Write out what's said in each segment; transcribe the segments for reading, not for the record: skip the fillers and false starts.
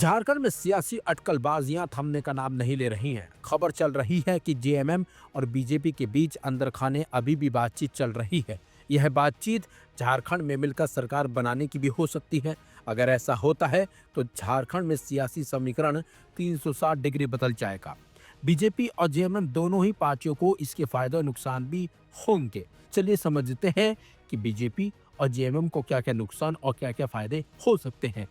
झारखंड में सियासी अटकलबाजियां थमने का नाम नहीं ले रही हैं। खबर चल रही है कि जेएमएम और बीजेपी के बीच अंदर खाने अभी भी बातचीत चल रही है। यह बातचीत झारखंड में मिलकर सरकार बनाने की भी हो सकती है। अगर ऐसा होता है तो झारखंड में सियासी समीकरण 360 डिग्री बदल जाएगा। बीजेपी और जेएमएम दोनों ही पार्टियों को इसके फायदे और नुकसान भी होंगे। चलिए समझते हैं कि बीजेपी और जेएमएम को क्या क्या नुकसान और क्या क्या फायदे हो सकते हैं।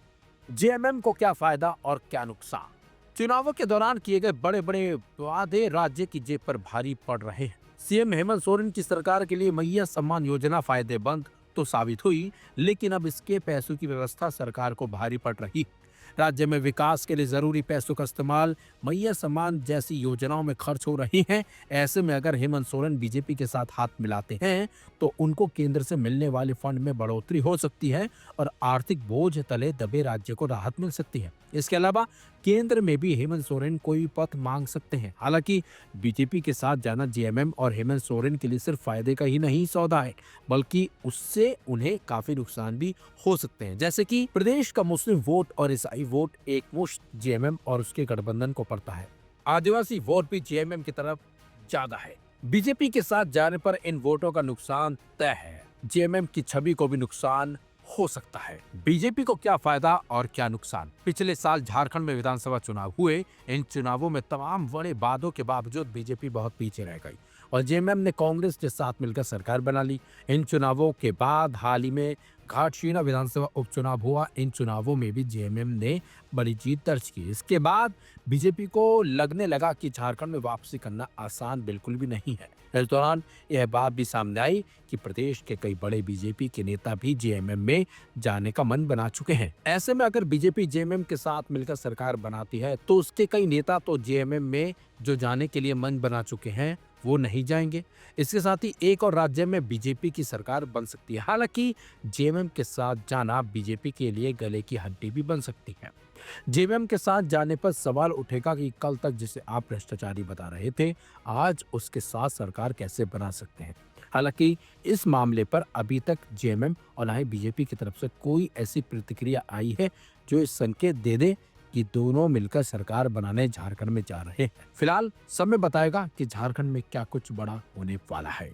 जेएमएम को क्या फायदा और क्या नुकसान। चुनावों के दौरान किए गए बड़े बड़े वादे राज्य की जेब पर भारी पड़ रहे हैं। सीएम हेमंत सोरेन की सरकार के लिए मैया सम्मान योजना फायदेमंद तो साबित हुई, लेकिन अब इसके पैसों की व्यवस्था सरकार को भारी पड़ रही। राज्य में विकास के लिए जरूरी पैसों का इस्तेमाल मैया सम्मान जैसी योजनाओं में खर्च हो रही है। ऐसे में अगर हेमंत सोरेन बीजेपी के साथ हाथ मिलाते हैं तो उनको केंद्र से मिलने वाले फंड में बढ़ोतरी हो सकती है और आर्थिक बोझ तले दबे राज्य को राहत मिल सकती है। इसके अलावा केंद्र में भी हेमंत सोरेन कोई पद मांग सकते हैं। हालांकि बीजेपी के साथ जाना जेएमएम और हेमंत सोरेन के लिए सिर्फ फायदे का ही नहीं सौदा है, बल्कि उससे उन्हें काफी नुकसान भी हो सकते हैं। जैसे कि प्रदेश का मुस्लिम वोट और ईसाई वोट एक मुश्त जेएमएम और उसके गठबंधन को पड़ता है। आदिवासी वोट भी जेएमएम की तरफ ज्यादा है। बीजेपी के साथ जाने पर इन वोटों का नुकसान तय है। जेएमएम की छवि को भी नुकसान हो सकता है। बीजेपी को क्या फायदा और क्या नुकसान। पिछले साल झारखंड में विधानसभा चुनाव हुए। इन चुनावों में तमाम बड़े वादों के बावजूद बीजेपी बहुत पीछे रह गई और जेएमएम ने कांग्रेस के साथ मिलकर सरकार बना ली। इन चुनावों के बाद हाल ही में घाटशिला विधानसभा उपचुनाव हुआ। इन चुनावों में भी जेएमएम ने बड़ी जीत दर्ज की। इसके बाद बीजेपी को लगने लगा कि झारखंड में वापसी करना आसान बिल्कुल भी नहीं है। इस दौरान यह बात भी सामने आई कि प्रदेश के कई बड़े बीजेपी के नेता भी जेएमएम में जाने का मन बना चुके हैं। ऐसे में अगर बीजेपी जेएमएम के साथ मिलकर सरकार बनाती है तो उसके कई नेता तो जेएमएम में जो जाने के लिए मन बना चुके हैं वो नहीं जाएंगे। इसके साथ ही एक और राज्य में बीजेपी की सरकार बन सकती है। हालांकि जेएमएम के साथ जाना बीजेपी के लिए गले की हड्डी भी बन सकती है। जेएमएम के साथ जाने पर सवाल उठेगा कि कल तक जिसे आप भ्रष्टाचारी बता रहे थे, आज उसके साथ सरकार कैसे बना सकते हैं। हालांकि इस मामले पर अभी तक जेएमएम और ना ही बीजेपी की तरफ से कोई ऐसी प्रतिक्रिया आई है जो इस संकेत दे दे कि दोनों मिलकर सरकार बनाने झारखंड में जा रहे हैं। फिलहाल समय बताएगा कि झारखंड में क्या कुछ बड़ा होने वाला है।